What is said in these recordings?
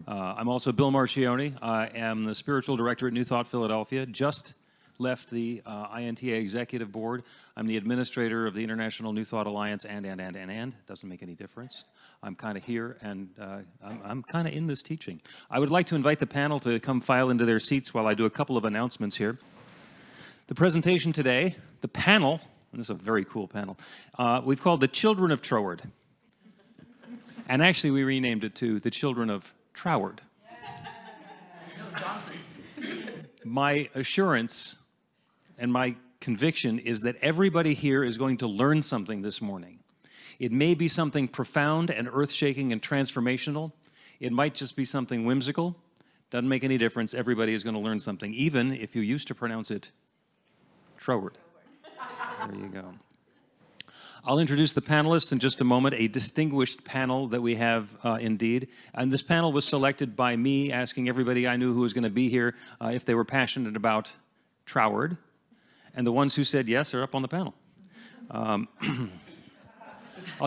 I'm also Bill Marcioni. I am the spiritual director at New Thought Philadelphia. Just left the INTA Executive Board. I'm the administrator of the International New Thought Alliance, and. Doesn't make any difference. I'm kind of here, and I'm kind of in this teaching. I would like to invite the panel to come file into their seats while I do a couple of announcements here. The presentation today, the panel, and this is a very cool panel, we've called the Children of Troward. And actually, we renamed it to the Children of Troward. My assurance and my conviction is that everybody here is going to learn something this morning. It may be something profound and earth-shaking and transformational. It might just be something whimsical. Doesn't make any difference. Everybody is going to learn something, even if you used to pronounce it Troward. There you go. I'll introduce the panelists in just a moment, a distinguished panel that we have indeed. And this panel was selected by me asking everybody I knew who was going to be here if they were passionate about Troward. And the ones who said yes are up on the panel. I'll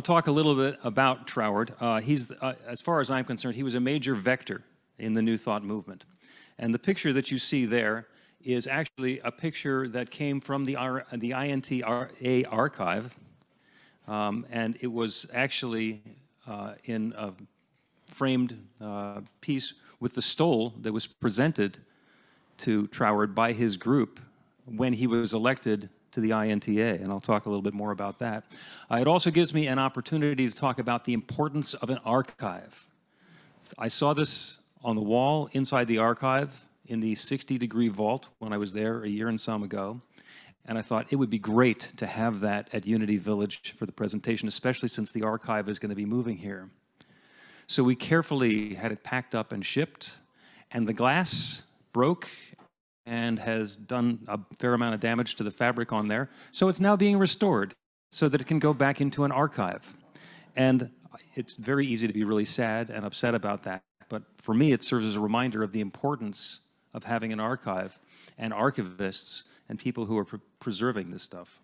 talk a little bit about Troward. As far as I'm concerned, he was a major vector in the New Thought movement. And the picture that you see there is actually a picture that came from the INTA archive. And it was actually in a framed piece with the stole that was presented to Troward by his group when he was elected to the INTA, and I'll talk a little bit more about that. It also gives me an opportunity to talk about the importance of an archive. I saw this on the wall inside the archive in the 60-degree vault when I was there a year and some ago. And I thought it would be great to have that at Unity Village for the presentation, especially since the archive is going to be moving here. So we carefully had it packed up and shipped, and the glass broke and has done a fair amount of damage to the fabric on there. So it's now being restored so that it can go back into an archive. And it's very easy to be really sad and upset about that. But for me, it serves as a reminder of the importance of having an archive and archivists and people who are preserving this stuff.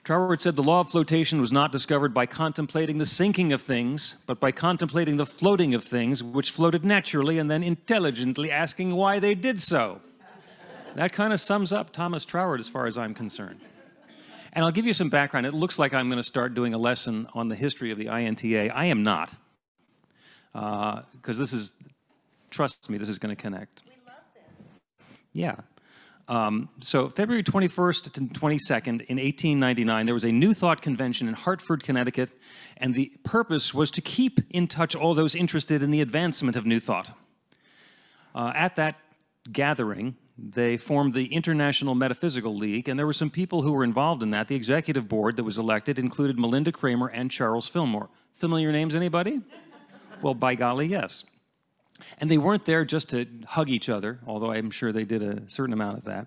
Troward said the law of flotation was not discovered by contemplating the sinking of things, but by contemplating the floating of things, which floated naturally and then intelligently asking why they did so. That kind of sums up Thomas Troward as far as I'm concerned. And I'll give you some background. It looks like I'm going to start doing a lesson on the history of the INTA. I am not, because this is, trust me, this is going to connect. We love this. Yeah. So February 21st to 22nd in 1899, there was a New Thought convention in Hartford, Connecticut, and the purpose was to keep in touch all those interested in the advancement of New Thought. At that gathering, they formed the International Metaphysical League, and there were some people who were involved in that. The executive board that was elected included Melinda Kramer and Charles Fillmore. Familiar names, anybody? Well, by golly, yes. And they weren't there just to hug each other, although I'm sure they did a certain amount of that.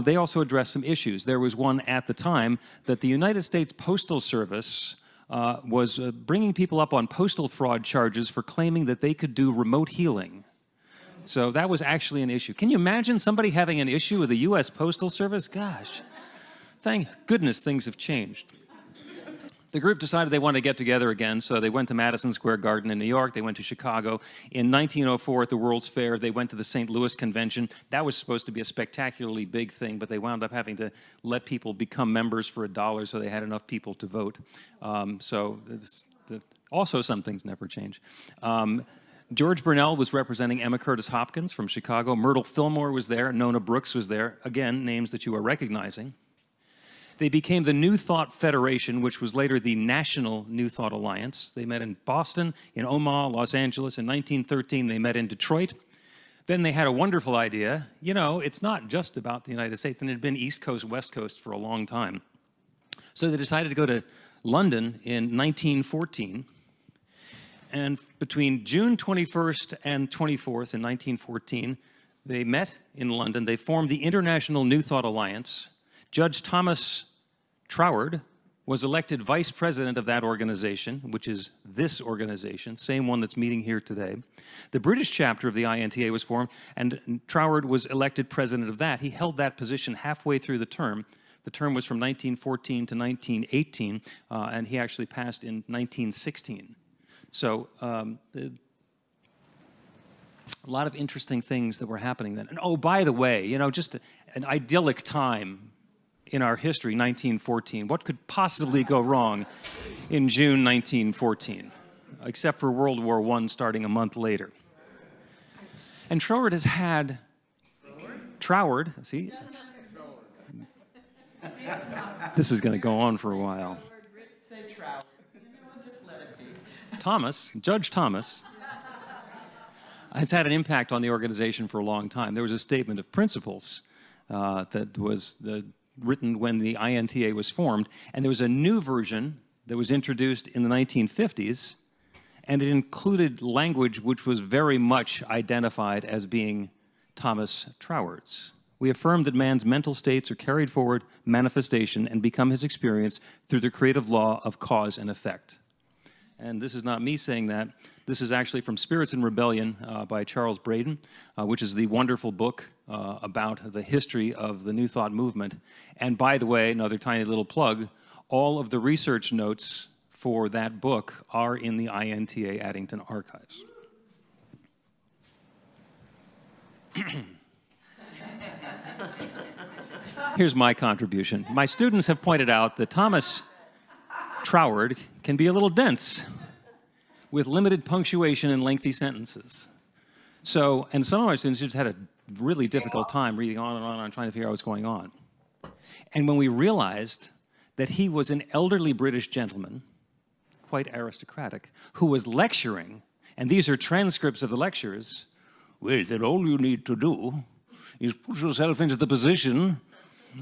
They also addressed some issues. There was one at the time that the United States Postal Service was bringing people up on postal fraud charges for claiming that they could do remote healing. So that was actually an issue. Can you imagine somebody having an issue with the U.S. Postal Service? Gosh, thank goodness things have changed. The group decided they wanted to get together again, so they went to Madison Square Garden in New York. They went to Chicago. In 1904, at the World's Fair, they went to the St. Louis Convention. That was supposed to be a spectacularly big thing, but they wound up having to let people become members for $1 so they had enough people to vote. Also, some things never change. George Burnell was representing Emma Curtis Hopkins from Chicago. Myrtle Fillmore was there. Nona Brooks was there. Again, names that you are recognizing. They became the New Thought Federation, which was later the National New Thought Alliance. They met in Boston, in Omaha, Los Angeles. In 1913, they met in Detroit. Then they had a wonderful idea. You know, it's not just about the United States, and it had been East Coast, West Coast for a long time. So they decided to go to London in 1914. And between June 21st and 24th in 1914, they met in London. They formed the International New Thought Alliance. Judge Thomas Troward was elected vice president of that organization, which is this organization, same one that's meeting here today. The British chapter of the INTA was formed, and Troward was elected president of that. He held that position halfway through the term. The term was from 1914 to 1918, and he actually passed in 1916. So A lot of interesting things that were happening then. And oh, by the way, you know, just an idyllic time in our history, 1914. What could possibly go wrong in June 1914, except for World War I starting a month later? And Troward has had... Troward, see? This is going to go on for a while. Thomas, Judge Thomas, has had an impact on the organization for a long time. There was a statement of principles that was written when the INTA was formed, and there was a new version that was introduced in the 1950s, and it included language which was very much identified as being Thomas Troward's. We affirm that man's mental states are carried forward, manifestation, and become his experience through the creative law of cause and effect. And this is not me saying that. This is actually from Spirits in Rebellion by Charles Braden, which is the wonderful book about the history of the New Thought movement. And by the way, another tiny little plug, all of the research notes for that book are in the INTA Addington archives. Here's my contribution. My students have pointed out that Thomas Troward can be a little dense with limited punctuation and lengthy sentences. So, and some of my students just had a really difficult time reading on and trying to figure out what's going on. And when we realized that he was an elderly British gentleman, quite aristocratic, who was lecturing, and these are transcripts of the lectures, well, then all you need to do is put yourself into the position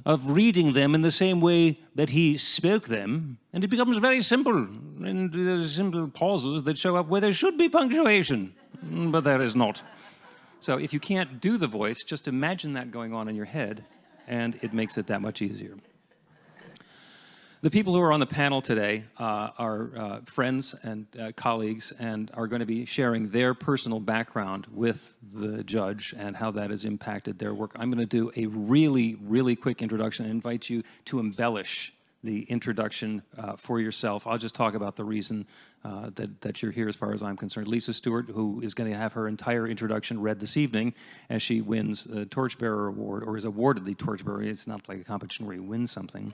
of reading them in the same way that he spoke them, and it becomes very simple. And there's simple pauses that show up where there should be punctuation, but there is not. So if you can't do the voice, just imagine that going on in your head, and it makes it that much easier. The people who are on the panel today are friends and colleagues and are going to be sharing their personal background with the judge and how that has impacted their work. I'm going to do a really, really quick introduction and invite you to embellish the introduction for yourself. I'll just talk about the reason that you're here as far as I'm concerned. Lisa Stewart, who is going to have her entire introduction read this evening as she wins the Torchbearer Award, or is awarded the Torchbearer. It's not like a competition where you win something.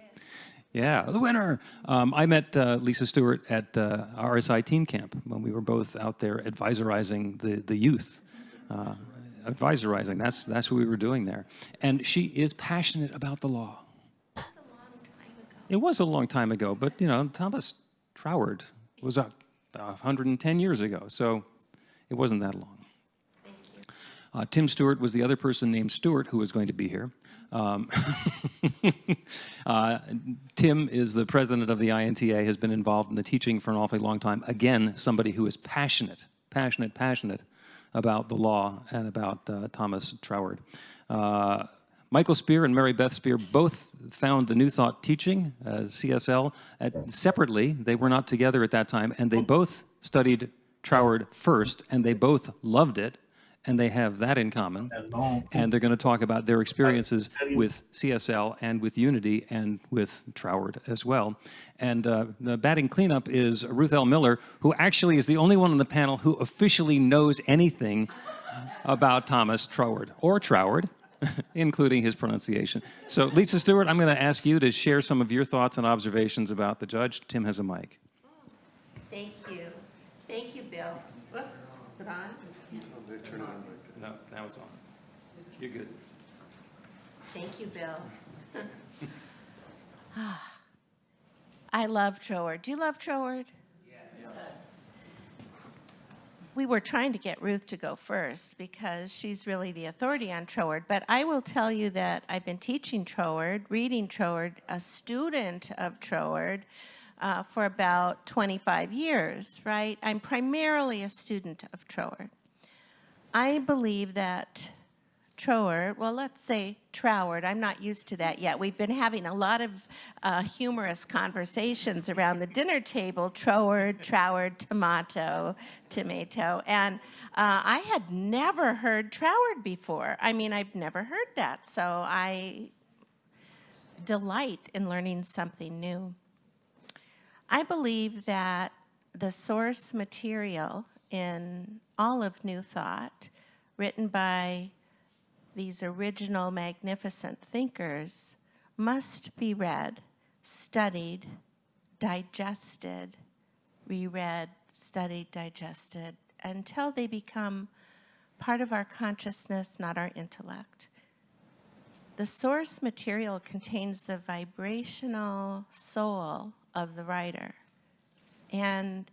Yeah, the winner. I met Lisa Stewart at RSI Teen Camp when we were both out there advisorizing the youth. Advisorizing, that's what we were doing there. And she is passionate about the law. It was a long time ago. It was a long time ago, but you know, Thomas Troward was 110 years ago, so it wasn't that long. Thank you. Tim Stewart was the other person named Stewart who was going to be here. Tim is the president of the INTA, has been involved in the teaching for an awfully long time. Again, somebody who is passionate about the law and about Thomas Troward. Michael Spear and Mary Beth Spear both found the New Thought teaching, CSL, separately. They were not together at that time, and they both studied Troward first, and they both loved it. And they have that in common, and they're going to talk about their experiences with CSL and with Unity and with Troward as well. And the batting cleanup is Ruth L. Miller, who actually is the only one on the panel who officially knows anything about Thomas Troward, or Troward, including his pronunciation. So Lisa Stewart, I'm going to ask you to share some of your thoughts and observations about the judge. Tim has a mic. Thank you. Thank you, Bill. Whoops, is it on? No, now it's on. You're good. Thank you, Bill. I love Troward. Do you love Troward? Yes. We were trying to get Ruth to go first because she's really the authority on Troward, but I will tell you that I've been teaching Troward, reading Troward, a student of Troward, for about 25 years, right? I'm primarily a student of Troward. I believe that Troward, well, let's say Troward, I'm not used to that yet. We've been having a lot of humorous conversations around the dinner table, Troward, tomato, and I had never heard Troward before. I mean, I've never heard that, so I delight in learning something new. I believe that the source material in all of New Thought written by these original magnificent thinkers must be read, studied, digested, reread, studied, digested, until they become part of our consciousness, not our intellect. The source material contains the vibrational soul of the writer, and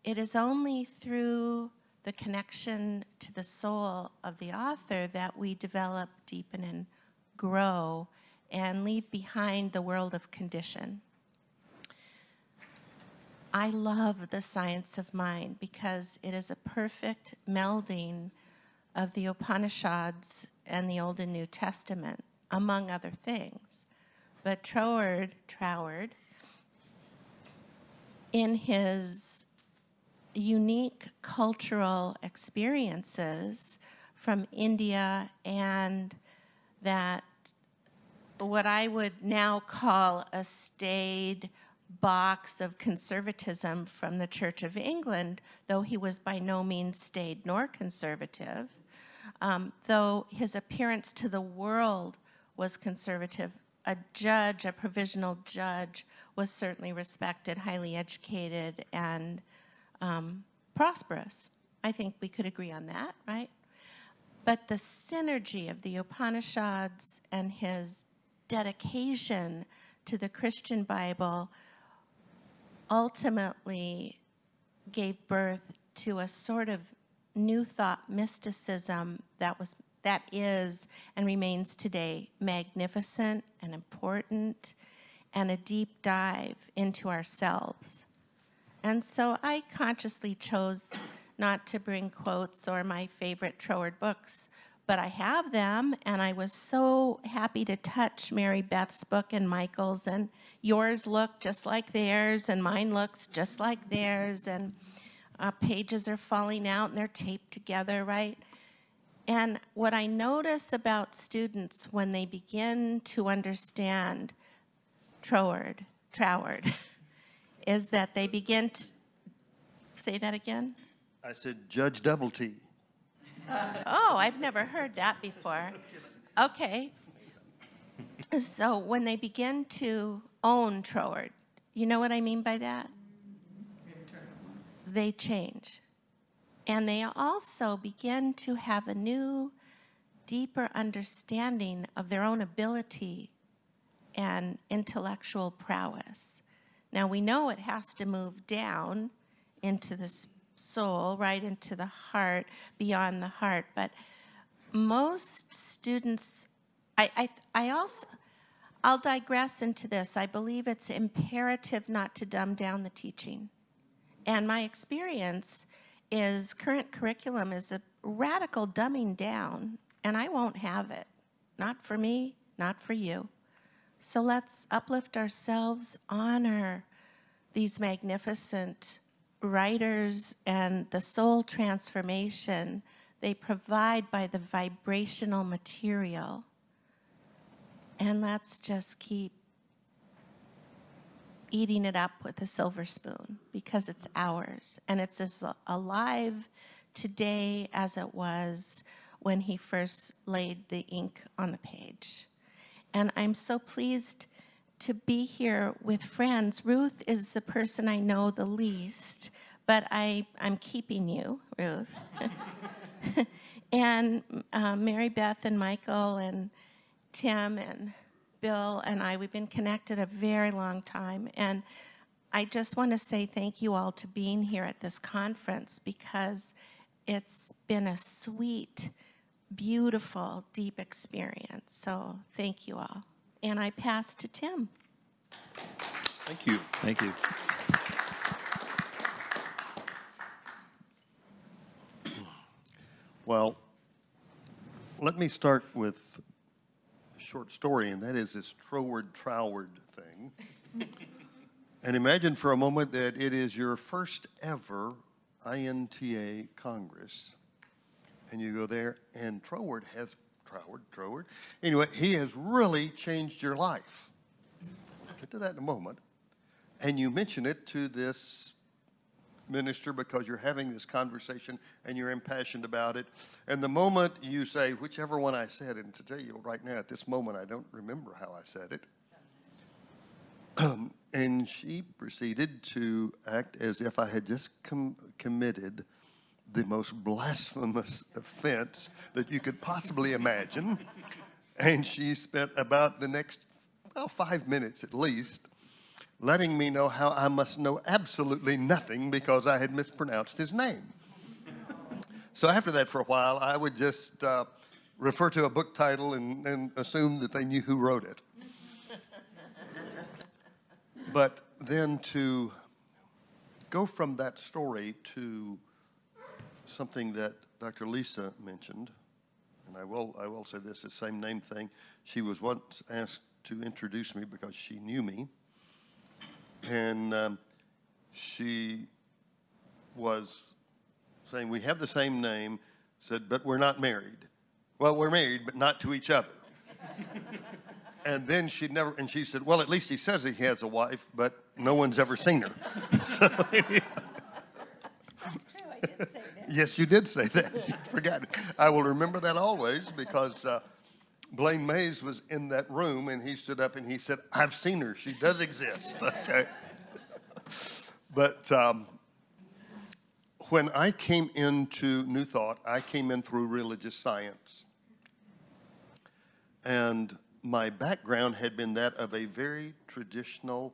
it is only through the connection to the soul of the author that we develop, deepen, and grow, and leave behind the world of condition. I love the science of mind because it is a perfect melding of the Upanishads and the Old and New Testament, among other things. But Troward, in his unique cultural experiences from India and that what I would now call a staid box of conservatism from the Church of England, though he was by no means staid nor conservative, though his appearance to the world was conservative. A judge, a provisional judge, was certainly respected, highly educated, and prosperous. I think we could agree on that, right? But the synergy of the Upanishads and his dedication to the Christian Bible ultimately gave birth to a sort of new thought mysticism that is and remains today magnificent and important, and a deep dive into ourselves. And so I consciously chose not to bring quotes or my favorite Troward books, but I have them, and I was so happy to touch Mary Beth's book and Michael's, and yours look just like theirs, and mine looks just like theirs, and pages are falling out and they're taped together, right? And what I notice about students when they begin to understand Troward, is that they begin to, say that again? I said Judge Double T. Oh, I've never heard that before. Okay. So when they begin to own Troward, you know what I mean by that? They change. And they also begin to have a new, deeper understanding of their own ability and intellectual prowess. Now, we know it has to move down into the soul, right into the heart, beyond the heart. But most students, I'll digress into this. I believe it's imperative not to dumb down the teaching. And my experience is current curriculum is a radical dumbing down, and I won't have it. Not for me, not for you. So let's uplift ourselves, honor these magnificent writers and the soul transformation they provide by the vibrational material. And let's just keep eating it up with a silver spoon because it's ours. And it's as alive today as it was when he first laid the ink on the page. And I'm so pleased to be here with friends. Ruth is the person I know the least, but I'm keeping you, Ruth. And Mary Beth and Michael and Tim and Bill and I, we've been connected a very long time. And I just want to say thank you all to being here at this conference because it's been a sweet, beautiful, deep experience. So thank you all. And I pass to Tim. Thank you. Thank you. Well, let me start with a short story, and that is this Troward thing. And imagine for a moment that it is your first ever INTA Congress, and you go there, and Troward, anyway, he has really changed your life. I'll get to that in a moment. And you mention it to this minister because you're having this conversation and you're impassioned about it. And the moment you say, whichever one I said, and to tell you right now at this moment, I don't remember how I said it. And she proceeded to act as if I had just committed the most blasphemous offense that you could possibly imagine. And she spent about the next, 5 minutes at least, letting me know how I must know absolutely nothing because I had mispronounced his name. So after that, for a while, I would just refer to a book title and assume that they knew who wrote it. But then to go from that story to something that Dr. Lisa mentioned, and I will say this, the same name thing. She was once asked to introduce me because she knew me. And she was saying, we have the same name, said, but we're not married. Well, we're married, but not to each other. And then she said, well, at least he says he has a wife, but no one's ever seen her. So, anyway. That's true, I did say that. Yes, you did say that. You forgot it. I will remember that always because Blaine Mays was in that room and he stood up and he said, I've seen her. She does exist. Okay. But when I came into New Thought, I came in through religious science. And my background had been that of a very traditional,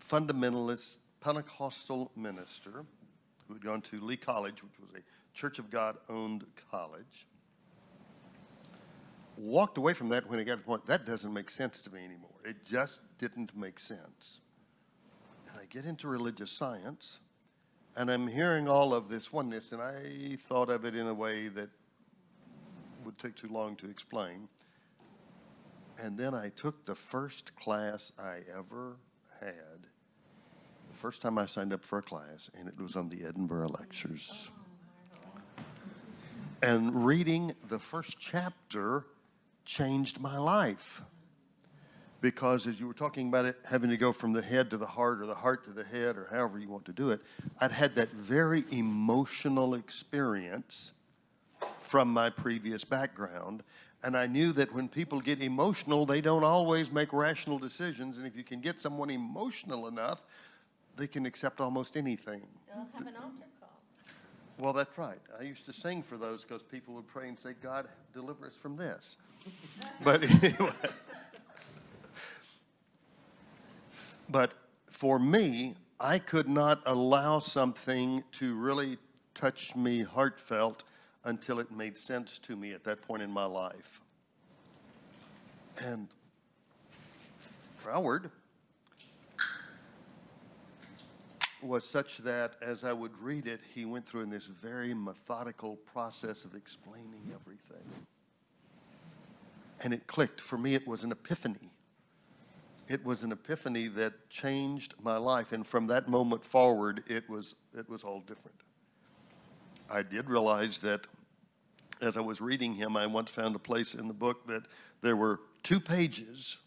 fundamentalist, Pentecostal minister who had gone to Lee College, which was a Church of God-owned college. Walked away from that when it got to the point, that doesn't make sense to me anymore. It just didn't make sense. And I get into religious science, and I'm hearing all of this oneness, and I thought of it in a way that would take too long to explain. And then I took the first class I ever had, the first time I signed up for a class, and it was on the Edinburgh Lectures. And reading the first chapter changed my life. Because as you were talking about it, having to go from the head to the heart or the heart to the head or however you want to do it, I'd had that very emotional experience from my previous background. And I knew that when people get emotional, they don't always make rational decisions. And if you can get someone emotional enough, they can accept almost anything. They'll have an altar call. Well, that's right. I used to sing for those because people would pray and say, God, deliver us from this. But anyway. But for me, I could not allow something to really touch me heartfelt until it made sense to me at that point in my life. And Troward was such that as I would read it, he went through in this very methodical process of explaining everything. And it clicked. For me, it was an epiphany. It was an epiphany that changed my life. And from that moment forward, it was all different. I did realize that as I was reading him, I once found a place in the book that there were 2 pages.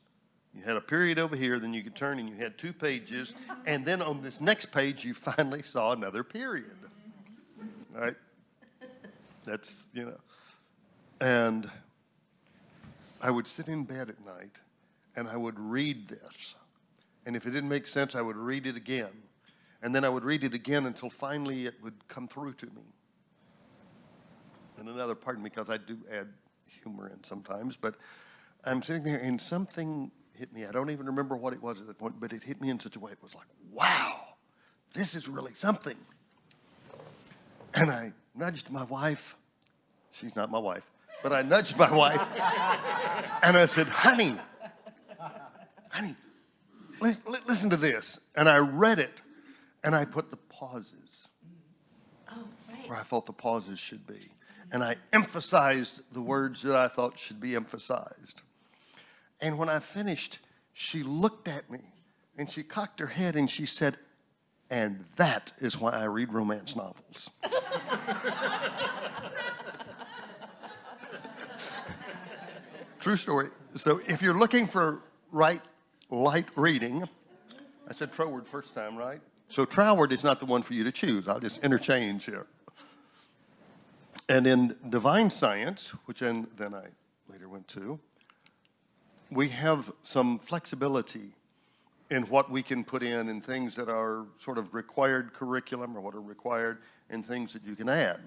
You had a period over here, then you could turn and you had 2 pages, and then on this next page, you finally saw another period. Right? That's, And I would sit in bed at night, and I would read this. And if it didn't make sense, I would read it again. And then I would read it again until finally it would come through to me. And another, pardon me, because I do add humor in sometimes, but I'm sitting there and something hit me. I don't even remember what it was at that point, but it hit me in such a way. It was like, wow, this is really something. And I nudged my wife. She's not my wife, but I nudged my wife. And I said, honey, listen to this. And I read it, and I put the pauses where I thought the pauses should be. And I emphasized the words that I thought should be emphasized. And when I finished, she looked at me, and she cocked her head, and she said, and that is why I read romance novels. True story. So if you're looking for light reading, I said Troward first time, right? So Troward is not the one for you to choose. I'll just interchange here. And in divine science, which then I later went to, we have some flexibility in what we can put in and things that are sort of required curriculum or what are required and things that you can add.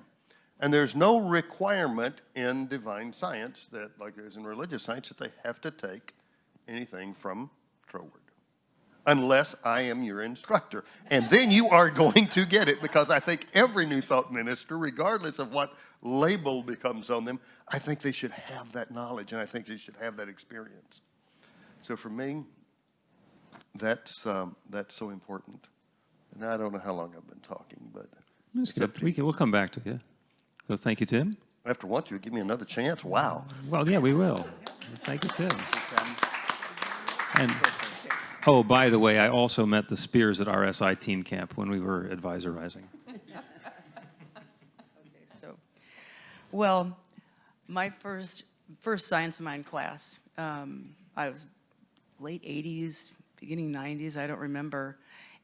And there's no requirement in divine science that, like there is in religious science, that they have to take anything from Troward, unless I am your instructor. And then you are going to get it, because I think every New Thought minister, regardless of what label becomes on them, I think they should have that knowledge, and I think they should have that experience. So for me, that's so important. And I don't know how long I've been talking, but That's good. We'll come back to you. So thank you, Tim. after once you give me another chance. Wow. Well, yeah, we will. Thank you, Tim. And, oh, by the way, I also met the Spears at RSI Teen Camp when we were advisorizing. So, well, my first Science of Mind class, I was late 80s, beginning 90s, I don't remember.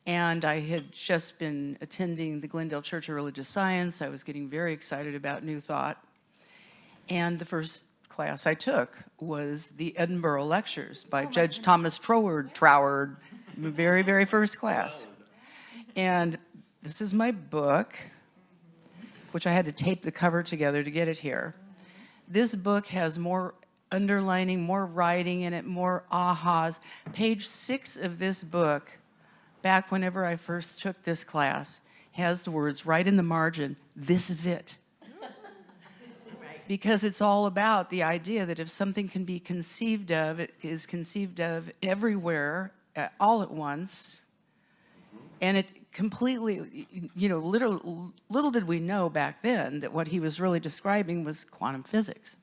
And I had just been attending the Glendale Church of Religious Science. I was getting very excited about New Thought. And the first class I took was the Edinburgh Lectures by Judge Thomas Troward, very, very first class. And this is my book, which I had to tape the cover together to get it here. This book has more underlining, more writing in it, more ahas. Page 6 of this book, back whenever I first took this class, has the words right in the margin, "This is it." Because it's all about the idea that if something can be conceived of, it is conceived of everywhere, all at once, and it completely, you know, little did we know back then that what he was really describing was quantum physics.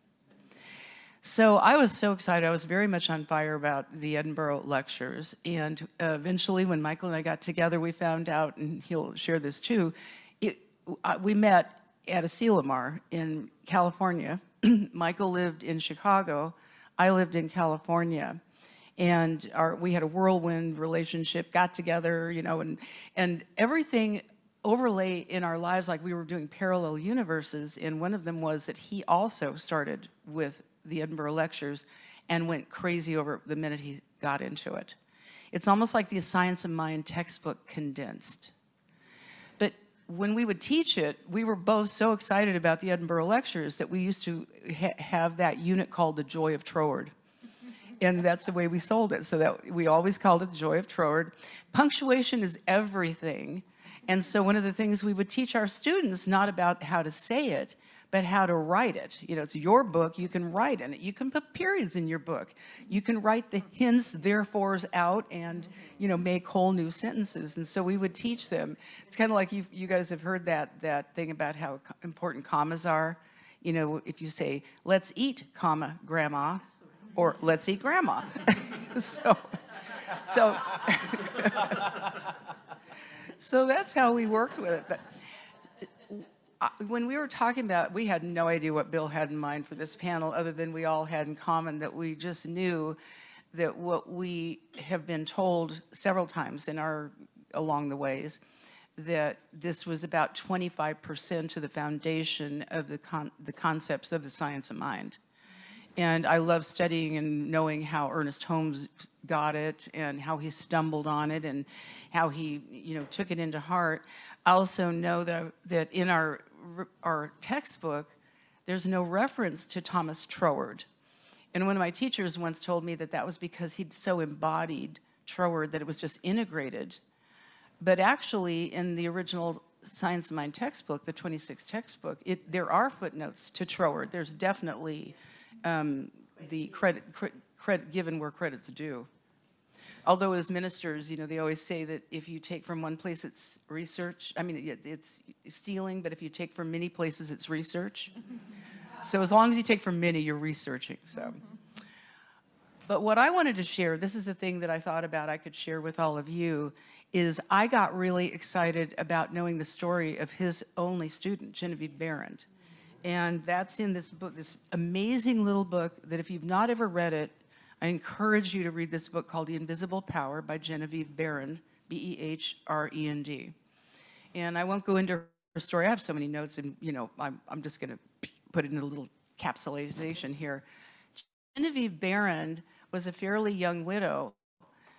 So I was so excited. I was very much on fire about the Edinburgh Lectures. And eventually, when Michael and I got together, we found out, and he'll share this too, we met at Asilomar in California. Michael lived in Chicago. I lived in California. And we had a whirlwind relationship, got together, you know, and everything overlay in our lives like we were doing parallel universes. And one of them was that he also started with the Edinburgh Lectures and went crazy over the minute he got into it. It's almost like the Science of Mind textbook condensed. But when we would teach it, we were both so excited about the Edinburgh Lectures that we used to have that unit called the Joy of Troward. And that's the way we sold it, so that we always called it the Joy of Troward. Punctuation is everything. And so one of the things we would teach our students, not about how to say it, but how to write it. You know, it's your book, you can write in it. You can put periods in your book. You can write the hence, therefores out and, you know, make whole new sentences. And so we would teach them. It's kind of like you guys have heard that thing about how important commas are. You know, if you say, let's eat, comma, grandma, or let's eat grandma. So that's how we worked with it. But when we were talking about, we had no idea what Bill had in mind for this panel, other than we all had in common that we just knew that what we have been told several times along the ways, that this was about 25% to the foundation of the concepts of the science of mind. And I love studying and knowing how Ernest Holmes got it and how he stumbled on it and how he, you know, took it into heart. I also know that in our textbook, there's no reference to Thomas Troward. And one of my teachers once told me that was because he'd so embodied Troward that it was just integrated. But actually, in the original Science of Mind textbook, the 26 textbook, there are footnotes to Troward. There's definitely the credit given where credit's due. Although as ministers, you know, they always say that if you take from one place, it's research. I mean, it's stealing, but if you take from many places, it's research. So as long as you take from many, you're researching. So, but what I wanted to share, this is the thing that I thought about I could share with all of you, is I got really excited about knowing the story of his only student, Genevieve Behrend. And that's in this book, this amazing little book that if you've not ever read it, I encourage you to read this book called The Invisible Power by Genevieve Behrend, Behrend. And I won't go into her story. I have so many notes, and I'm just going to put it in a little capsulization here. Genevieve Behrend was a fairly young widow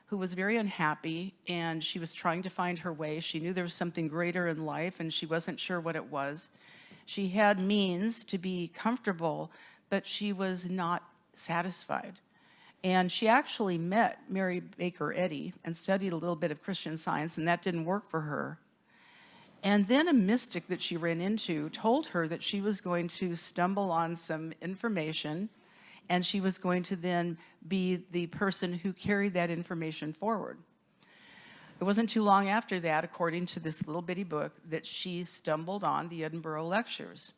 who was very unhappy, and she was trying to find her way. She knew there was something greater in life, and she wasn't sure what it was. She had means to be comfortable, but she was not satisfied. And she actually met Mary Baker Eddy and studied a little bit of Christian Science, and that didn't work for her. And then a mystic that she ran into told her that she was going to stumble on some information, and she was going to then be the person who carried that information forward. It wasn't too long after that, according to this little bitty book, that she stumbled on the Edinburgh Lectures.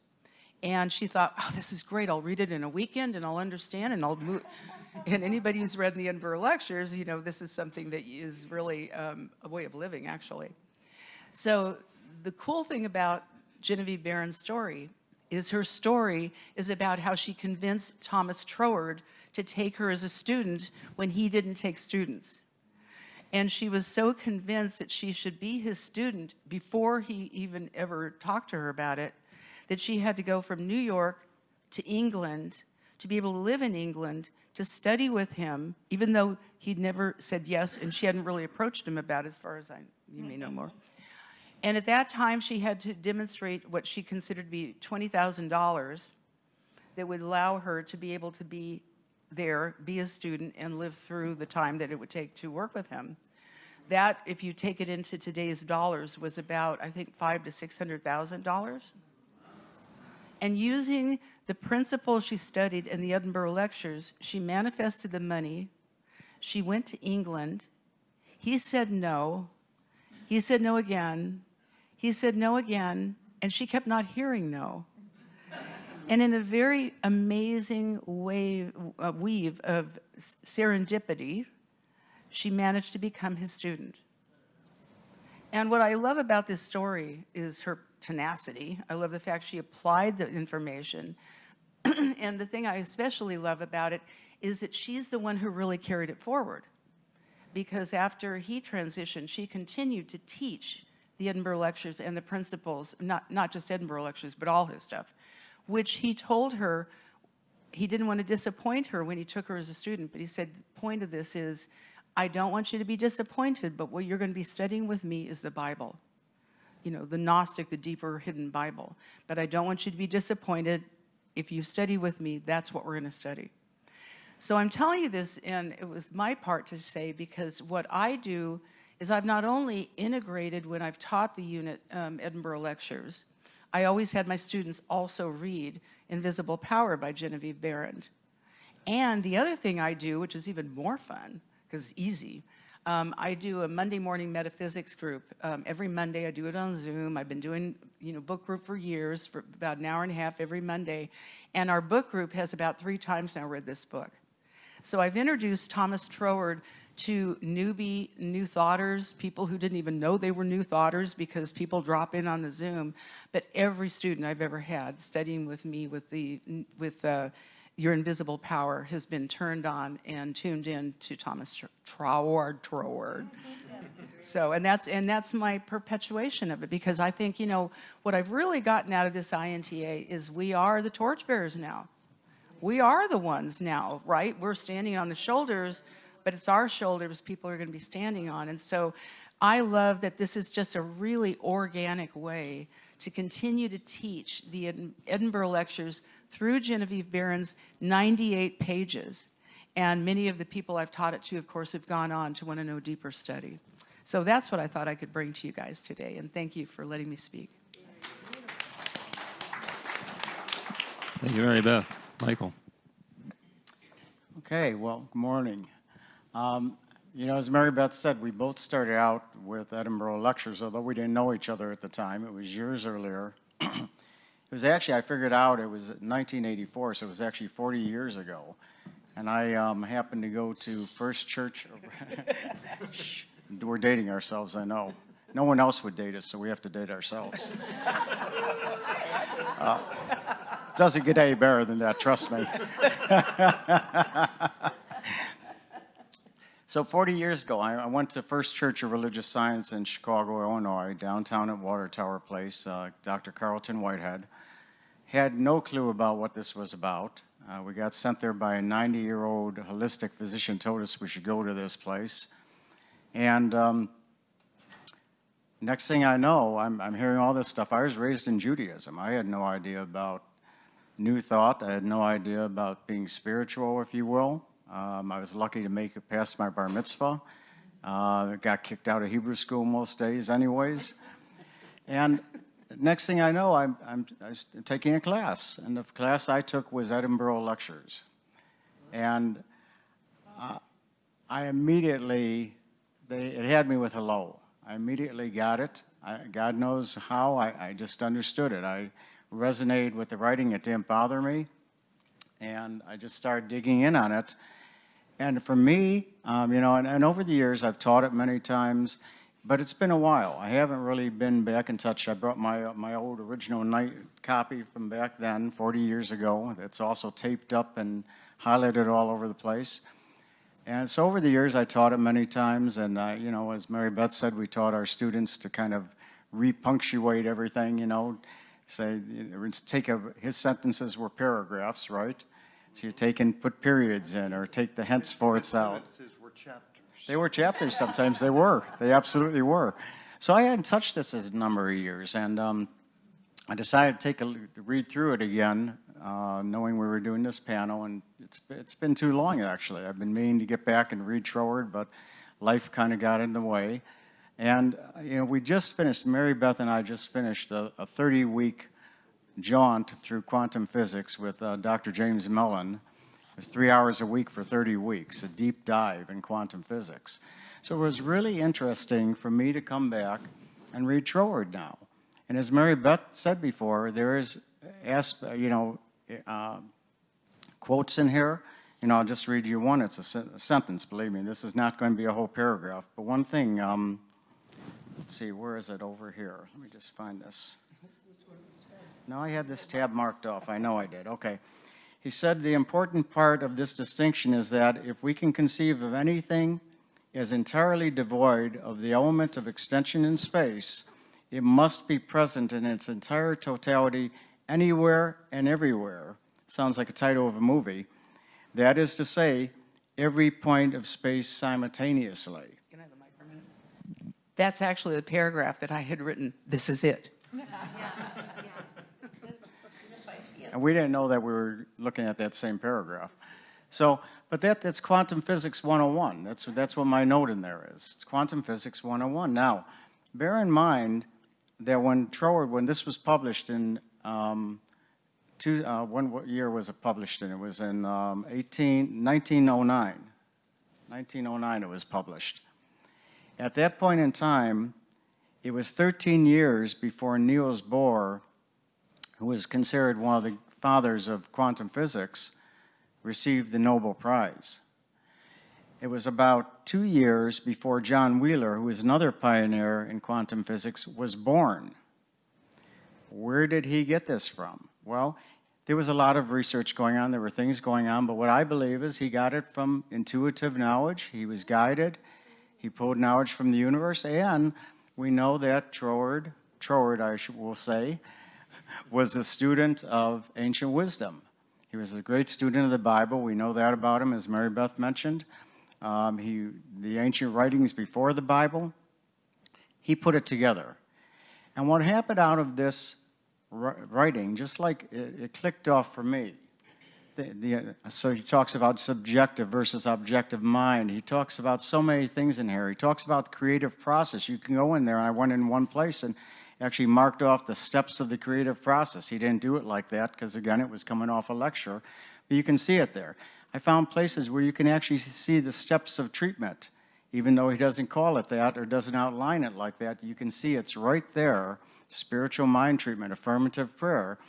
And she thought, oh, this is great. I'll read it in a weekend and I'll understand and I'll move. And anybody who's read the Edinburgh Lectures, this is something that is really a way of living, actually. So the cool thing about Genevieve Behrend's story is her story is about how she convinced Thomas Troward to take her as a student when he didn't take students. And she was so convinced that she should be his student before he even ever talked to her about it, that she had to go from New York to England to be able to live in England, to study with him, even though he'd never said yes, and she hadn't really approached him about it, as far as you may know more. And at that time, she had to demonstrate what she considered to be $20,000 that would allow her to be able to be there, be a student, and live through the time that it would take to work with him. That, if you take it into today's dollars, was about, I think, $500,000 to $600,000. And using the principles she studied in the Edinburgh Lectures, she manifested the money. She went to England. He said no. He said no again. He said no again, and she kept not hearing no. And in a very amazing weave of serendipity, she managed to become his student. And what I love about this story is her tenacity. I love the fact she applied the information. And the thing I especially love about it is that she's the one who really carried it forward. Because after he transitioned, she continued to teach the Edinburgh Lectures and the principles, not just Edinburgh Lectures, but all his stuff, which he told her he didn't want to disappoint her when he took her as a student, but he said, the point of this is, I don't want you to be disappointed, but what you're going to be studying with me is the Bible. The Gnostic, the deeper hidden Bible. But I don't want you to be disappointed. If you study with me, that's what we're going to study. So I'm telling you this, and it was my part to say, because what I do is I've not only integrated when I've taught the unit Edinburgh Lectures, I always had my students also read Invisible Power by Genevieve Behrend. And the other thing I do, which is even more fun, because it's easy, I do a Monday morning metaphysics group. Every Monday I do it on Zoom. I've been doing book group for years, for about an hour and a half every Monday. And our book group has about 3 times now read this book. So I've introduced Thomas Troward to newbie New Thoughters, people who didn't even know they were New Thoughters because people drop in on the Zoom. But every student I've ever had studying with me with Your Invisible Power has been turned on and tuned in to Thomas Troward. So, and that's my perpetuation of it, because I think, what I've really gotten out of this INTA is we are the torchbearers now. We are the ones now, right? We're standing on the shoulders, but it's our shoulders people are going to be standing on. And so I love that this is just a really organic way to continue to teach the Edinburgh Lectures through Genevieve Behrend's 98 pages. And many of the people I've taught it to, of course, have gone on to want to know deeper study. So that's what I thought I could bring to you guys today. And thank you for letting me speak. Thank you, Mary Beth. Michael. Okay, well, good morning. As Mary Beth said, we both started out with Edinburgh Lectures, although we didn't know each other at the time. It was years earlier. It was actually, I figured out, it was 1984, so it was actually 40 years ago. And I happened to go to First Church. We're dating ourselves, I know. No one else would date us, so we have to date ourselves. Doesn't get any better than that, trust me. So 40 years ago, I went to First Church of Religious Science in Chicago, Illinois, downtown at Water Tower Place, Dr. Carlton Whitehead. Had no clue about what this was about. We got sent there by a 90-year-old holistic physician, told us we should go to this place. And next thing I know, I'm hearing all this stuff. I was raised in Judaism. I had no idea about New Thought. I had no idea about being spiritual, if you will. I was lucky to make it past my bar mitzvah. Got kicked out of Hebrew school most days anyways. And next thing I know, I was taking a class. And the class I took was Edinburgh Lectures. And I immediately, it had me with hello. I immediately got it. God knows how, I just understood it. I resonated with the writing, it didn't bother me. And I just started digging in on it. And for me, you know, and over the years, I've taught it many times, but it's been a while. I haven't really been back in touch. I brought my old original night copy from back then, 40 years ago. It's also taped up and highlighted all over the place. And so over the years, I taught it many times, and you know, as Mary Beth said, we taught our students to kind of repunctuate everything, you know, say, his sentences were paragraphs, right? So you take and put periods in, or take the henceforths out. Sentences were chapters. They were chapters sometimes, they were. They absolutely were. So I hadn't touched this in a number of years, and I decided to read through it again, knowing we were doing this panel, and it's been too long, actually. I've been meaning to get back and read Troward, but life kind of got in the way. And, you know, we just finished, Mary Beth and I just finished a 30-week jaunt through quantum physics with Dr. James Mellon. It was 3 hours a week for 30 weeks, a deep dive in quantum physics. So it was really interesting for me to come back and read Troward now. And as Mary Beth said before, there is, you know, quotes in here. You know, I'll just read you one. It's a sentence, believe me. This is not going to be a whole paragraph. But one thing, let's see, where is it over here? Let me just find this. No, I had this tab marked off. I know I did. Okay. He said the important part of this distinction is that if we can conceive of anything as entirely devoid of the element of extension in space, it must be present in its entire totality anywhere and everywhere. Sounds like a title of a movie. That is to say, every point of space simultaneously. Can I have the mic for a minute? That's actually the paragraph that I had written. This is it. And we didn't know that we were looking at that same paragraph. So, but that's Quantum Physics 101. That's what my note in there is. It's Quantum Physics 101. Now, bear in mind that when this was published in, what year was it published in? It was in 1909. 1909 it was published. At that point in time, it was 13 years before Niels Bohr, who was considered one of the fathers of quantum physics, received the Nobel Prize. It was about 2 years before John Wheeler, who was another pioneer in quantum physics, was born. Where did he get this from? Well, there was a lot of research going on. There were things going on, but what I believe is he got it from intuitive knowledge. He was guided. He pulled knowledge from the universe, and we know that Troward will say, was a student of ancient wisdom. He was a great student of the Bible. We know that about him, as Mary Beth mentioned. The ancient writings before the Bible, he put it together. And what happened out of this writing, just like it clicked off for me. So he talks about subjective versus objective mind. He talks about so many things in here. He talks about the creative process. You can go in there, and I went in one place and actually marked off the steps of the creative process. He didn't do it like that because, again, it was coming off a lecture, but you can see it there. I found places where you can actually see the steps of treatment, even though he doesn't call it that or doesn't outline it like that. You can see it's right there, spiritual mind treatment, affirmative prayer.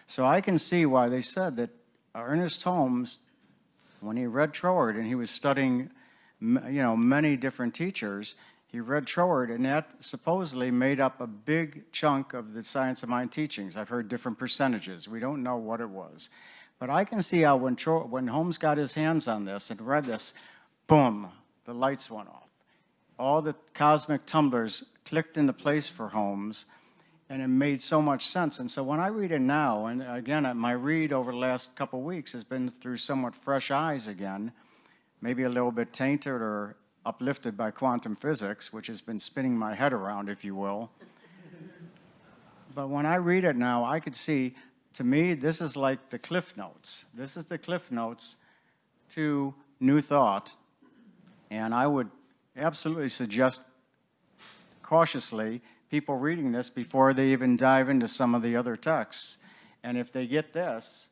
So I can see why they said that Ernest Holmes, when he read Troward and he was studying, you know, many different teachers, he read Troward, and that supposedly made up a big chunk of the Science of Mind teachings. I've heard different percentages. We don't know what it was. But I can see how when Holmes got his hands on this and read this, boom, the lights went off. All the cosmic tumblers clicked into place for Holmes, and it made so much sense. And so when I read it now, and again, my read over the last couple of weeks has been through somewhat fresh eyes again, maybe a little bit tainted or uplifted by quantum physics, which has been spinning my head around, if you will. But when I read it now, I could see, to me, this is like the Cliff Notes. This is the Cliff Notes to New Thought. And I would absolutely suggest cautiously people reading this before they even dive into some of the other texts. And if they get this,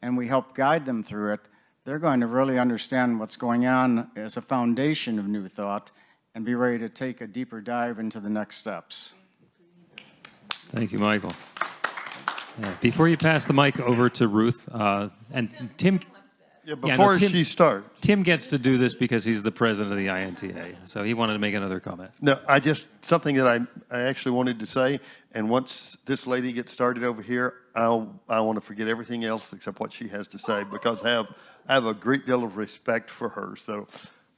and we help guide them through it, they're going to really understand what's going on as a foundation of New Thought and be ready to take a deeper dive into the next steps. Thank you, Michael. Yeah, before you pass the mic over to Ruth, and Tim, Yeah, before Tim- she starts. Tim gets to do this because he's the president of the INTA, so he wanted to make another comment. No, something that I actually wanted to say, and once this lady gets started over here, I want to forget everything else except what she has to say, because I have a great deal of respect for her. So,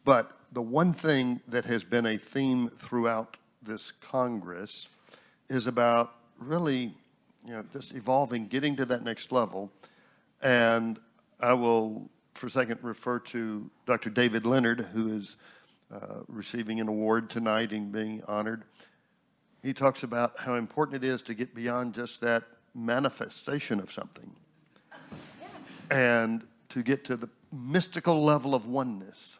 but the one thing that has been a theme throughout this Congress is about really, just evolving, getting to that next level. And I will, for a second, refer to Dr. David Leonard, who is receiving an award tonight and being honored. He talks about how important it is to get beyond just that manifestation of something and to get to the mystical level of oneness.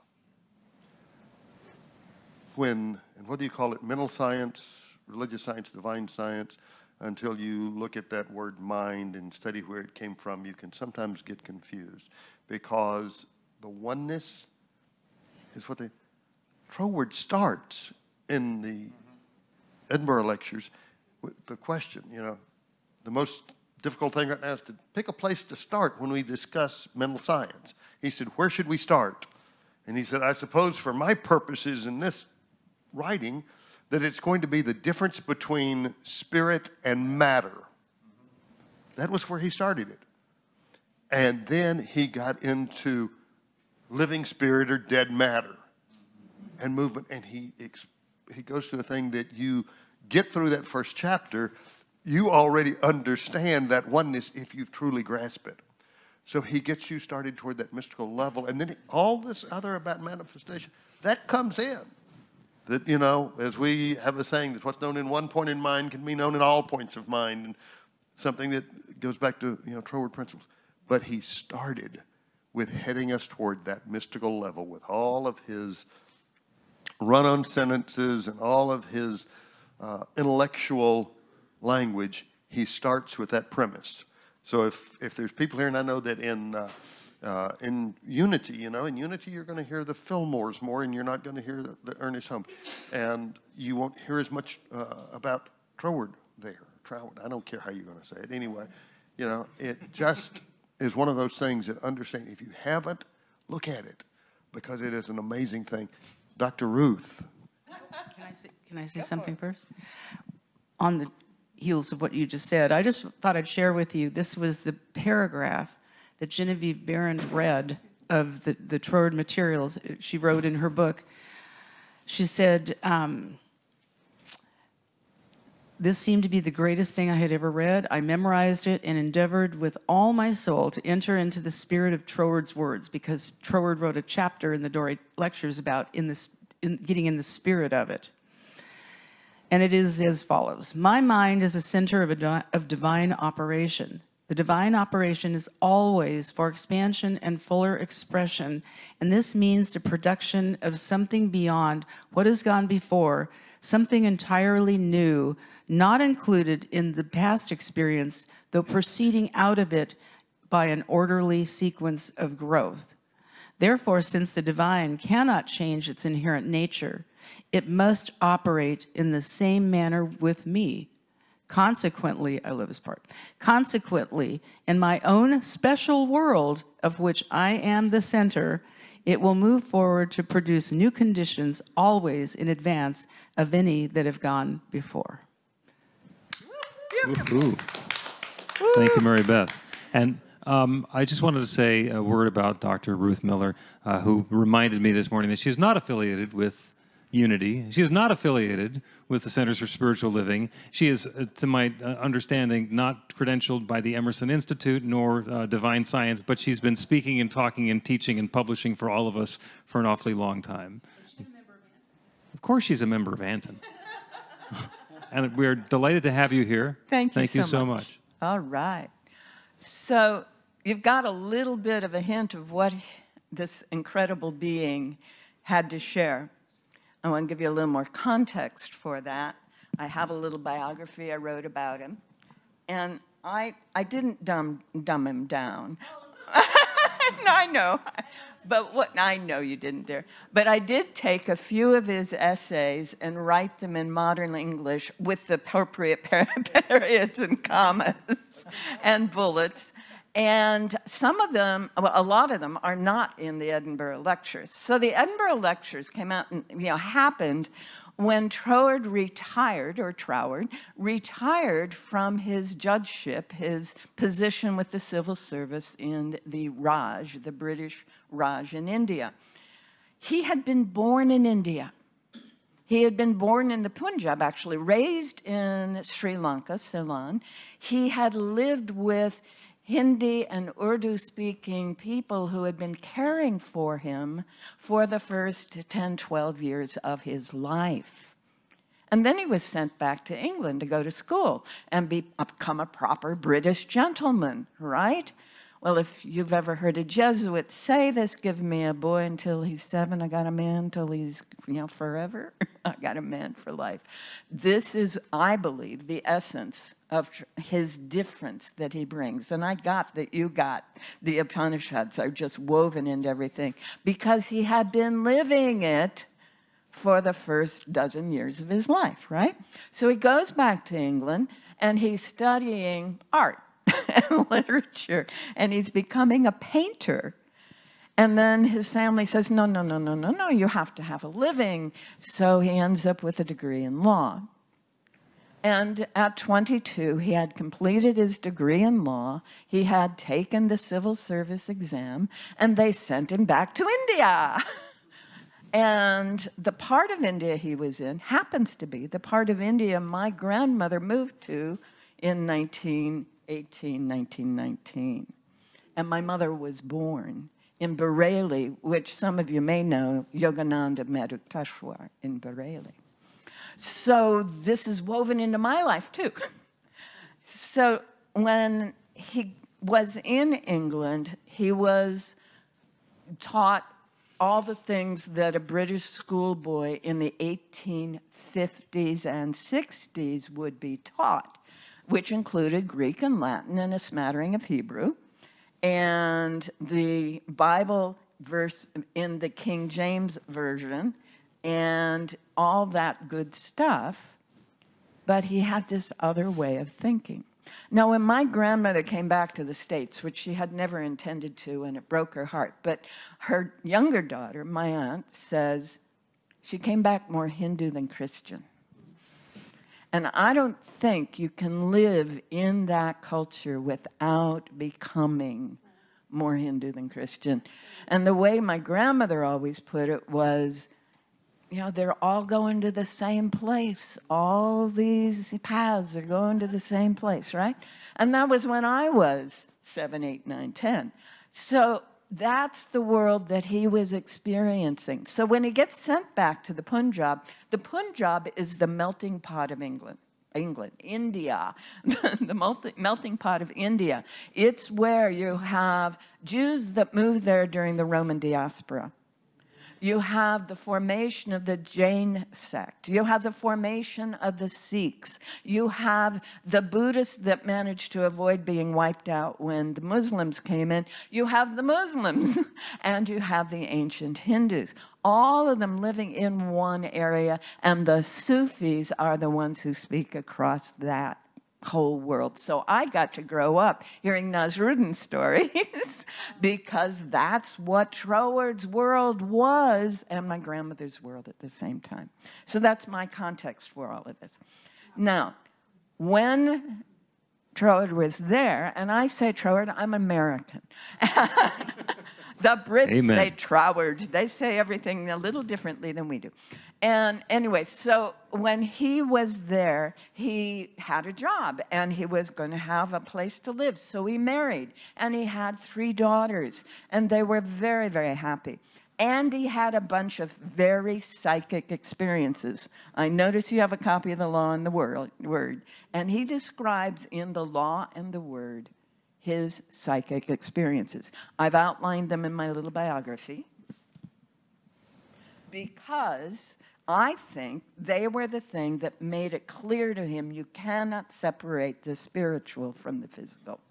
And whether you call it mental science, religious science, divine science, until you look at that word mind and study where it came from, you can sometimes get confused, because the oneness is what Troward starts in the Edinburgh lectures with the question, the most difficult thing right now is to pick a place to start when we discuss mental science. He said, where should we start? And he said, I suppose for my purposes in this writing, that it's going to be the difference between spirit and matter. That was where he started it. And then he got into living spirit or dead matter and movement. And he goes to a thing that you get through that first chapter, you already understand that oneness if you've truly grasped it. So he gets you started toward that mystical level. And then all this other about manifestation, that comes in. That, as we have a saying, that what's known in one point in mind can be known in all points of mind, and something that goes back to, Troward principles. But he started with heading us toward that mystical level with all of his run-on sentences and all of his intellectual language. He starts with that premise. So if there's people here, and I know that in Unity, in Unity you're going to hear the Fillmores more, and you're not going to hear the Ernest Holmes. And you won't hear as much about Troward there. Troward, I don't care how you're going to say it. Anyway, it just is one of those things that understand, if you haven't, look at it, because it is an amazing thing. Dr. Ruth. Can I say something first? On the heels of what you just said, I just thought I'd share with you, this was the paragraph that Genevieve Barron read of the Troward materials. She wrote in her book, she said, this seemed to be the greatest thing I had ever read. I memorized it and endeavored with all my soul to enter into the spirit of Troward's words, because Troward wrote a chapter in the Doré lectures about getting in the spirit of it. And it is as follows. My mind is a center of divine operation. The divine operation is always for expansion and fuller expression, and this means the production of something beyond what has gone before, something entirely new, not included in the past experience, though proceeding out of it by an orderly sequence of growth. Therefore, since the divine cannot change its inherent nature, it must operate in the same manner with me. Consequently, I love this part, consequently, in my own special world of which I am the center, it will move forward to produce new conditions always in advance of any that have gone before. Ooh. Thank you, Mary Beth. And I just wanted to say a word about Dr. Ruth Miller, who reminded me this morning that she is not affiliated with Unity. She is not affiliated with the Centers for Spiritual Living. She is, to my understanding, not credentialed by the Emerson Institute nor Divine Science, but she's been speaking and talking and teaching and publishing for all of us for an awfully long time. Is she a member of Anton? Of course she's a member of Anton. And we're delighted to have you here. Thank you so much. All right. So you've got a little bit of a hint of what this incredible being had to share. I want to give you a little more context for that. I have a little biography I wrote about him. And I didn't dumb him down. I know. But I know you didn't dare. But I did take a few of his essays and write them in modern English with the appropriate periods and commas and bullets. And some of them, well, a lot of them are not in the Edinburgh Lectures. So the Edinburgh Lectures came out and, happened when Troward retired from his judgeship, his position with the civil service in the Raj, the British Raj in India. He had been born in India. He had been born in the Punjab, actually, raised in Sri Lanka, Ceylon. He had lived with Hindi and Urdu-speaking people who had been caring for him for the first 10, 12 years of his life. And then he was sent back to England to go to school and become a proper British gentleman, right? Well, if you've ever heard a Jesuit say this, give me a boy until he's 7, I got a man until he's, forever. I got a man for life. This is, I believe, the essence of his difference that he brings. And I got that you got the Upanishads are just woven into everything because he had been living it for the first dozen years of his life, right? So he goes back to England and he's studying art and literature, and he's becoming a painter. And then his family says, no, you have to have a living. So he ends up with a degree in law. And at 22, he had completed his degree in law. He had taken the civil service exam, and they sent him back to India. And the part of India he was in happens to be the part of India my grandmother moved to in 1919. And my mother was born in Bareilly, which some of you may know, Yogananda Madhukeshwar in Bareilly. So this is woven into my life too. So when he was in England, he was taught all the things that a British schoolboy in the 1850s and 60s would be taught, which included Greek and Latin and a smattering of Hebrew, and the Bible verse in the King James Version, and all that good stuff, but he had this other way of thinking. Now, when my grandmother came back to the States, which she had never intended to, and it broke her heart, but her younger daughter, my aunt, says she came back more Hindu than Christian. And I don't think you can live in that culture without becoming more Hindu than Christian. And the way my grandmother always put it was, they're all going to the same place. All these paths are going to the same place, right? And that was when I was 7, 8, 9, 10. So that's the world that he was experiencing. So when he gets sent back to the Punjab is the melting pot of India, the melting pot of India. It's where you have Jews that moved there during the Roman diaspora. You have the formation of the Jain sect. You have the formation of the Sikhs. You have the Buddhists that managed to avoid being wiped out when the Muslims came in. You have the Muslims, and you have the ancient Hindus. All of them living in one area, and the Sufis are the ones who speak across that whole world. So I got to grow up hearing Nasruddin stories because that's what Troward's world was and my grandmother's world at the same time. So that's my context for all of this. Now, when Troward was there, and I say Troward, I'm American. The Brits Amen. say Troward. They say everything a little differently than we do. And anyway, so when he was there, he had a job, and he was going to have a place to live. So he married, and he had 3 daughters, and they were very, very happy. And he had a bunch of very psychic experiences. I notice you have a copy of the Law and the Word, and he describes in the Law and the Word his psychic experiences. I've outlined them in my little biography because I think they were the thing that made it clear to him you cannot separate the spiritual from the physical.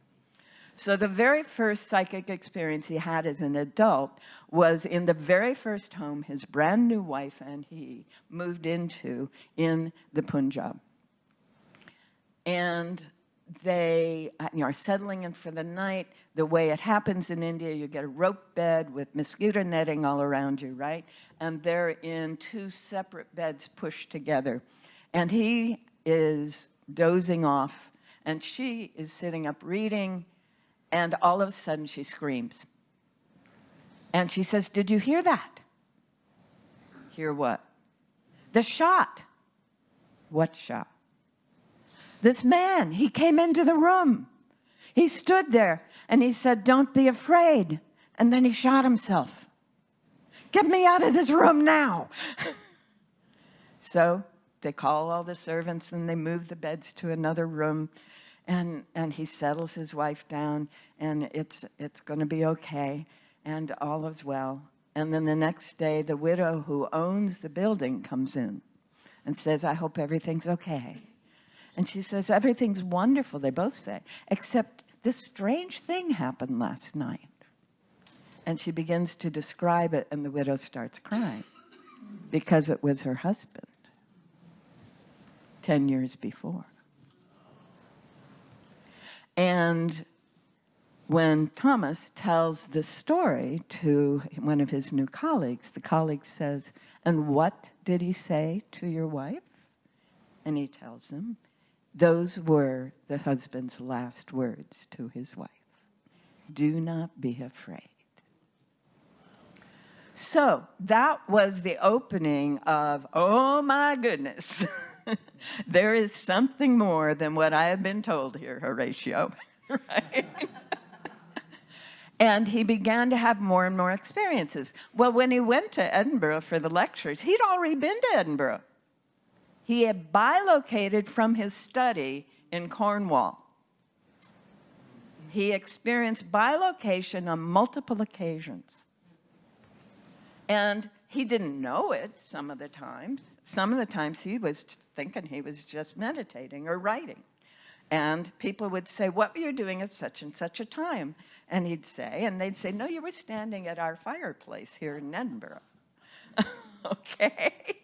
So the very first psychic experience he had as an adult was in the very first home his brand new wife and he moved into in the Punjab. And they are settling in for the night. The way it happens in India, you get a rope bed with mosquito netting all around you, right? And they're in 2 separate beds pushed together. And he is dozing off, and she is sitting up reading, and all of a sudden she screams. And she says, "Did you hear that?" "Hear what?" "The shot." "What shot?" "This man, he came into the room. He stood there and he said, 'Don't be afraid.' And then he shot himself. Get me out of this room now." So they call all the servants and they move the beds to another room. And he settles his wife down, and it's going to be okay, and all is well. And then the next day, the widow who owns the building comes in and says, "I hope everything's okay." And she says, "Everything's wonderful," they both say, "except this strange thing happened last night." And she begins to describe it, and the widow starts crying because it was her husband 10 years before. And when Thomas tells this story to one of his new colleagues, the colleague says, "And what did he say to your wife?" And he tells him, those were the husband's last words to his wife. "Do not be afraid." So that was the opening of, oh my goodness, there is something more than what I have been told here, Horatio, right? And he began to have more and more experiences. Well, when he went to Edinburgh for the lectures, he'd already been to Edinburgh. He had bilocated from his study in Cornwall. He experienced bilocation on multiple occasions. And he didn't know it some of the times. Some of the times he was thinking he was just meditating or writing. And people would say, "What were you doing at such and such a time?" And he'd say, and they'd say, "No, you were standing at our fireplace here in Edinburgh." Okay?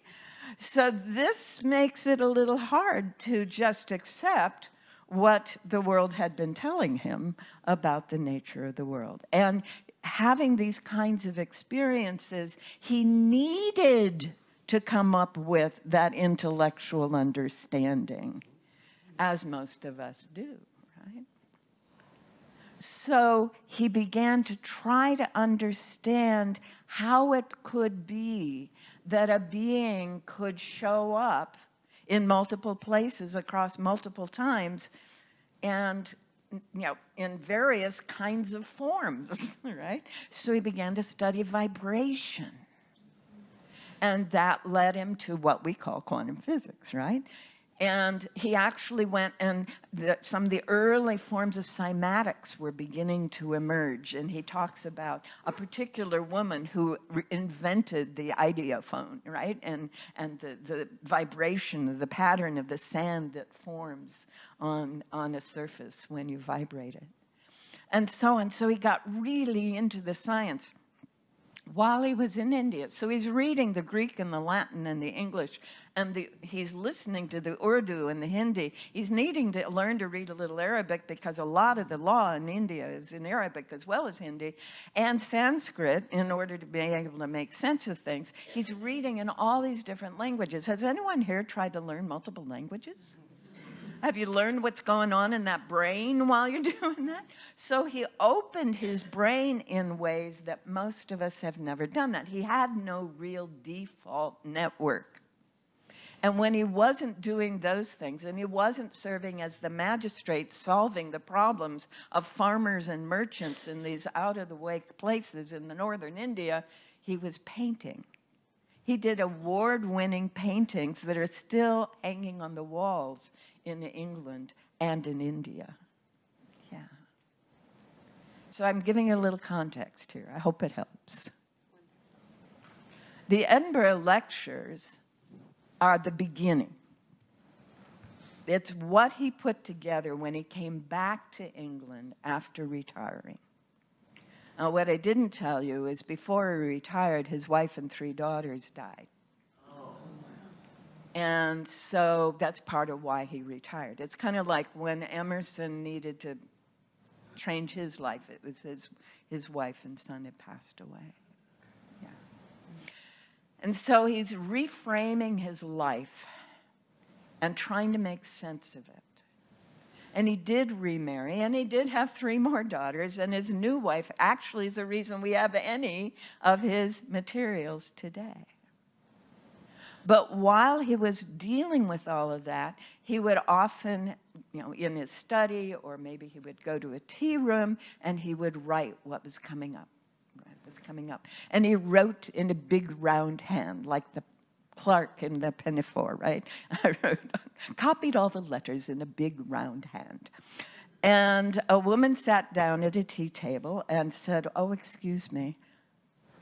So this makes it a little hard to just accept what the world had been telling him about the nature of the world. And having these kinds of experiences, he needed to come up with that intellectual understanding, as most of us do, right? So he began to try to understand how it could be that a being could show up in multiple places across multiple times and, in various kinds of forms, right? So he began to study vibration. And that led him to what we call quantum physics, right? And he actually went, and some of the early forms of cymatics were beginning to emerge. And he talks about a particular woman who invented the ideophone, right? And the vibration, the pattern of the sand that forms on a surface when you vibrate it. And so on. So he got really into the science while he was in India. So he's reading the Greek and the Latin and the English, and he's listening to the Urdu and the Hindi. He's needing to learn to read a little Arabic because a lot of the law in India is in Arabic as well as Hindi, and Sanskrit in order to be able to make sense of things. He's reading in all these different languages. Has anyone here tried to learn multiple languages? Have you learned what's going on in that brain while you're doing that? So he opened his brain in ways that most of us have never done that. He had no real default network. And when he wasn't doing those things, and he wasn't serving as the magistrate solving the problems of farmers and merchants in these out-of-the-way places in the northern India, he was painting. He did award-winning paintings that are still hanging on the walls in England and in India. Yeah. So I'm giving you a little context here. I hope it helps. The Edinburgh Lectures are the beginning. It's what he put together when he came back to England after retiring. Now, what I didn't tell you is before he retired, his wife and 3 daughters died. And so that's part of why he retired. It's kind of like when Emerson needed to change his life. It was his wife and son had passed away. Yeah. And so he's reframing his life and trying to make sense of it. And he did remarry, and he did have 3 more daughters, and his new wife actually is the reason we have any of his materials today. But while he was dealing with all of that, he would often, in his study, or maybe he would go to a tea room, and he would write what was coming up. And he wrote in a big round hand, like the Clark in the Pinafore, right? I copied all the letters in a big round hand. And a woman sat down at a tea table and said, "Oh, excuse me,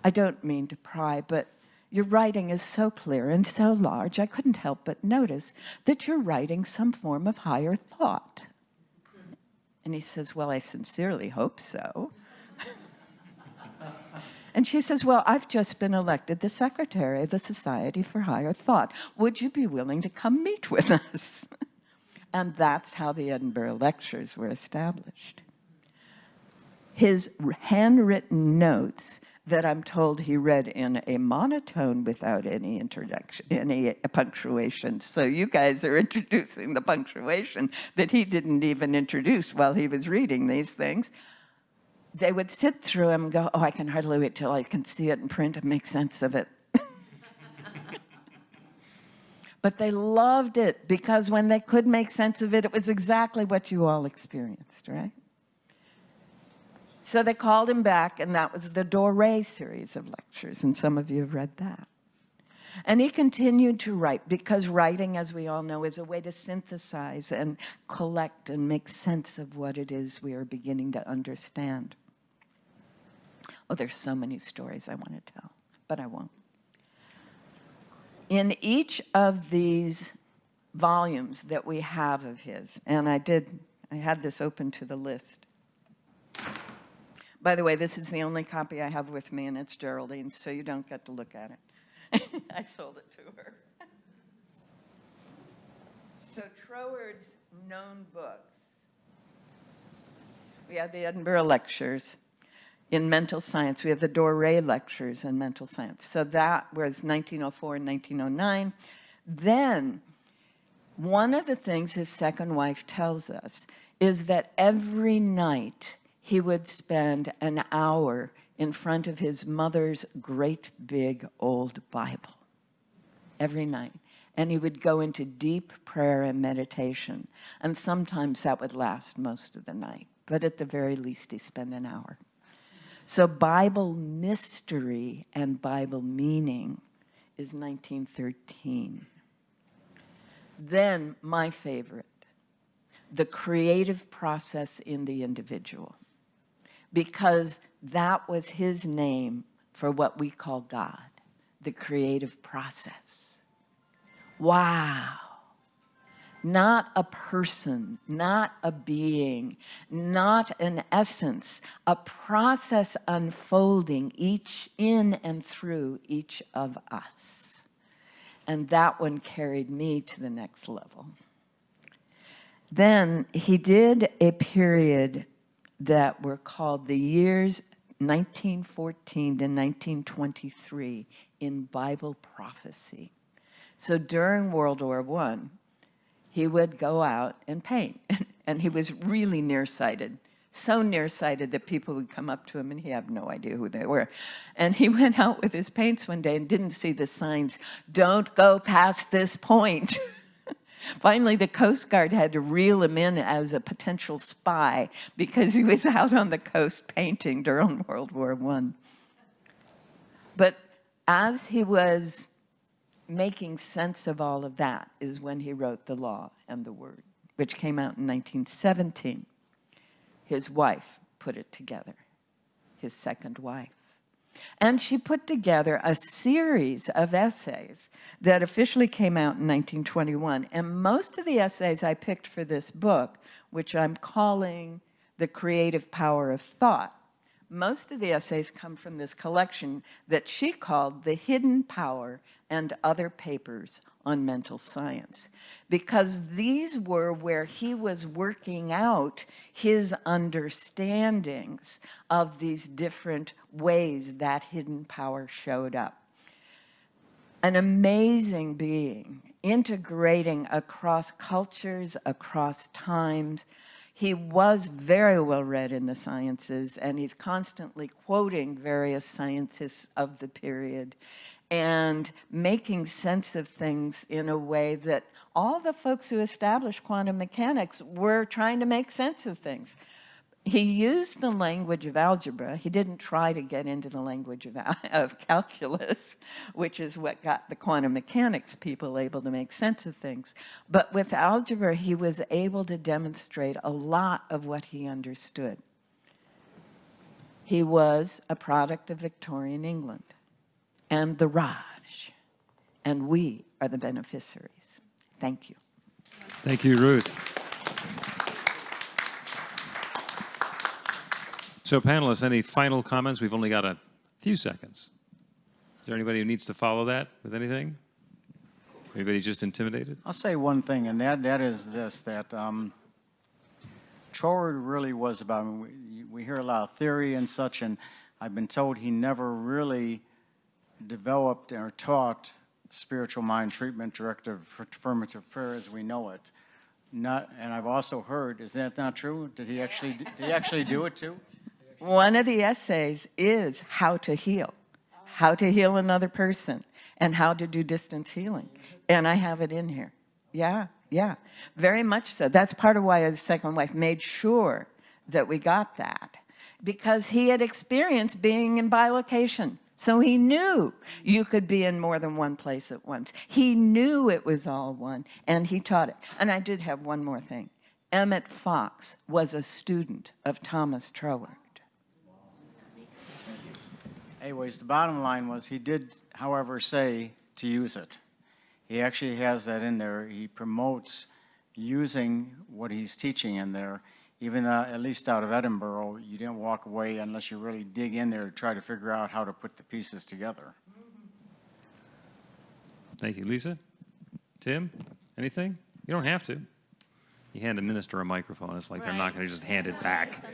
I don't mean to pry, but your writing is so clear and so large, I couldn't help but notice that you're writing some form of higher thought." And he says, "Well, I sincerely hope so." And she says, "Well, I've just been elected the secretary of the Society for Higher Thought. Would you be willing to come meet with us?" And that's how the Edinburgh Lectures were established. His handwritten notes that I'm told he read in a monotone without any introduction, any punctuation. So you guys are introducing the punctuation that he didn't even introduce while he was reading these things. They would sit through him and go, "Oh, I can hardly wait till I can see it in print and make sense of it." But they loved it because when they could make sense of it, it was exactly what you all experienced, right? So they called him back, and that was the Doré series of lectures, and some of you have read that. And he continued to write, because writing, as we all know, is a way to synthesize and collect and make sense of what it is we are beginning to understand. Oh, there's so many stories I want to tell, but I won't. In each of these volumes that we have of his, and I had this open to the list. By the way, this is the only copy I have with me, and it's Geraldine's, so you don't get to look at it. I sold it to her. So Troward's known books. We have the Edinburgh Lectures in mental science. We have the Doré Lectures in mental science. So that was 1904 and 1909. Then one of the things his second wife tells us is that every night he would spend an hour in front of his mother's great big old Bible every night. And he would go into deep prayer and meditation. And sometimes that would last most of the night. But at the very least, he spent an hour. So Bible mystery and Bible meaning is 1913. Then my favorite, the creative process in the individual. Because that was his name for what we call God, the creative process. Wow. Not a person, not a being, not an essence, a process unfolding each in and through each of us. And that one carried me to the next level. Then he did a period that were called the years 1914 to 1923 in Bible prophecy. So during World War I, he would go out and paint. And he was really nearsighted, so nearsighted that people would come up to him and he had no idea who they were. And he went out with his paints one day and didn't see the signs, "Don't go past this point." Finally, the Coast Guard had to reel him in as a potential spy because he was out on the coast painting during World War I. But as he was making sense of all of that is when he wrote The Law and the Word, which came out in 1917. His wife put it together, his second wife. And she put together a series of essays that officially came out in 1921. And most of the essays I picked for this book, which I'm calling The Creative Power of Thought, most of the essays come from this collection that she called The Hidden Power and Other Papers on Mental Science, because these were where he was working out his understandings of these different ways that hidden power showed up. An amazing being, integrating across cultures, across times. He was very well read in the sciences, and he's constantly quoting various scientists of the period and making sense of things in a way that all the folks who established quantum mechanics were trying to make sense of things. He used the language of algebra. He didn't try to get into the language of calculus, which is what got the quantum mechanics people able to make sense of things. But with algebra, he was able to demonstrate a lot of what he understood. He was a product of Victorian England and the Raj, and we are the beneficiaries. Thank you. Thank you, Ruth. So panelists, any final comments? We've only got a few seconds. Is there anybody who needs to follow that with anything? Anybody just intimidated? I'll say one thing, and that is this, that Troward really was about, we hear a lot of theory and such, and I've been told he never really developed or taught spiritual mind treatment, directive affirmative prayer as we know it. Not, and I've also heard, is that not true? Did he actually do it too? One of the essays is how to heal another person, and how to do distance healing. And I have it in here. Yeah, very much so. That's part of why his second wife made sure that we got that, because he had experienced being in bilocation. So he knew you could be in more than one place at once. He knew it was all one, and he taught it. And I did have one more thing. Emmett Fox was a student of Thomas Troward. Anyways, the bottom line was he did, however, say to use it. He actually has that in there. He promotes using what he's teaching in there. Even at least out of Edinburgh, you didn't walk away unless you really dig in there to try to figure out how to put the pieces together. Thank you. Lisa? Tim? Anything? You don't have to. You hand a minister a microphone, it's like they're not going to just hand it back.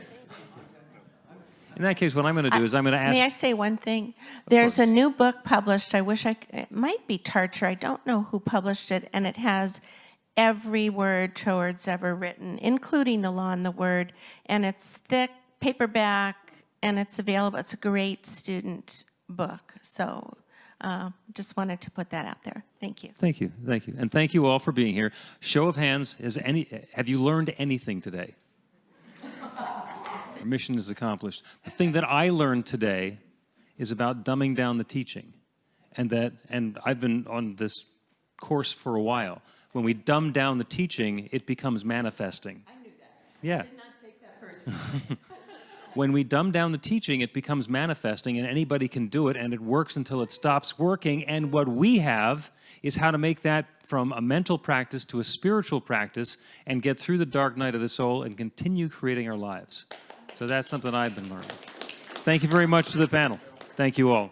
In that case, what I'm going to do is I'm going to ask... May I say one thing? There's a new book published. I wish it might be Tarcher. I don't know who published it, and it has every word Troward's ever written, including The Law and the Word, and it's thick, paperback, and it's available. It's a great student book. So just wanted to put that out there. Thank you. Thank you. Thank you. And thank you all for being here. Show of hands, have you learned anything today? Our mission is accomplished. The thing that I learned today is about dumbing down the teaching. And I've been on this course for a while. When we dumb down the teaching, it becomes manifesting. I knew that. Yeah. I did not take that personally. When we dumb down the teaching, it becomes manifesting, and anybody can do it, and it works until it stops working. And what we have is how to make that from a mental practice to a spiritual practice and get through the dark night of the soul and continue creating our lives. So that's something I've been learning. Thank you very much to the panel. Thank you all.